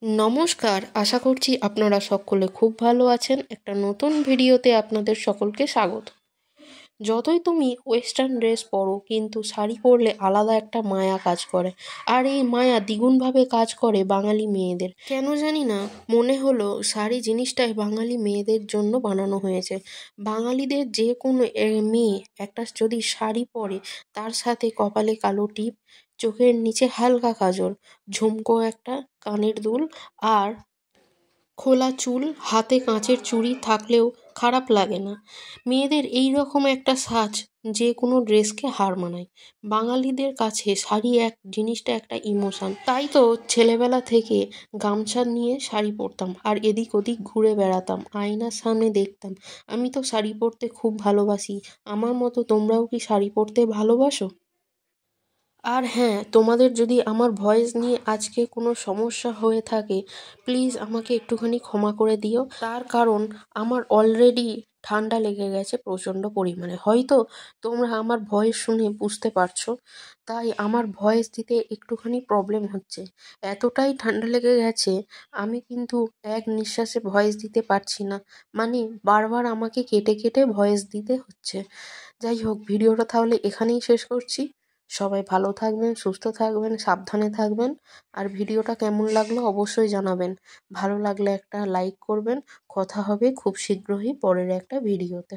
নমস্কার, আশা করছি আপনারা সকলে খুব ভালো আছেন। একটা নতুন ভিডিওতে আপনাদের সকলকে স্বাগত। যতই তুমি ওয়েস্টার্ন ড্রেস পরো, কিন্তু শাড়ি পরলে আলাদা একটা মায়া কাজ করে। আর এই মায়া দ্বিগুণভাবে কাজ করে বাঙালি মেয়েদের। কেন জানি না, মনে হলো শাড়ি জিনিসটাই বাঙালি মেয়েদের জন্য বানানো হয়েছে। বাঙালিদের যে কোনো মেয়ে একটা যদি শাড়ি পরে, তার সাথে কপালে কালো টিপ, চোখের নিচে হালকা কাজল, ঝুমকো একটা, কানের দুল আর খোলা চুল, হাতে কাঁচের চুড়ি থাকলেও খারাপ লাগে না। মেয়েদের এই রকম একটা সাজ যে কোনো ড্রেসকে হার মানায়। বাঙালিদের কাছে শাড়ি জিনিসটা একটা ইমোশন। তাই তো ছেলেবেলা থেকে গামছা নিয়ে শাড়ি পরতাম আর এদিক ওদিক ঘুরে বেড়াতাম, আয়নার সামনে দেখতাম আমি তো শাড়ি পরতে খুব ভালোবাসি। আমার মতো তোমরাও কি শাড়ি পরতে ভালোবাসো? আর হ্যাঁ, তোমাদের যদি আমার ভয়েস নিয়ে আজকে কোনো সমস্যা হয়ে থাকে, প্লিজ আমাকে একটুখানি ক্ষমা করে দিও। তার কারণ আমার অলরেডি ঠান্ডা লেগে গেছে প্রচণ্ড পরিমাণে। হয়তো তোমরা আমার ভয়েস শুনে বুঝতে পারছো, তাই আমার ভয়েস দিতে একটুখানি প্রবলেম হচ্ছে। এতটাই ঠান্ডা লেগে গেছে, আমি কিন্তু এক নিঃশ্বাসে ভয়েস দিতে পারছি না। মানে বারবার আমাকে কেটে কেটে ভয়েস দিতে হচ্ছে। যাই হোক, ভিডিওটা তাহলে এখানেই শেষ করছি। সবাই ভালো থাকবেন, সুস্থ থাকবেন, সাবধানে থাকবেন। আর ভিডিওটা কেমন লাগলো অবশ্যই জানাবেন। ভালো লাগলে একটা লাইক করবেন। কথা হবে খুব শীঘ্রই পরের একটা ভিডিওতে।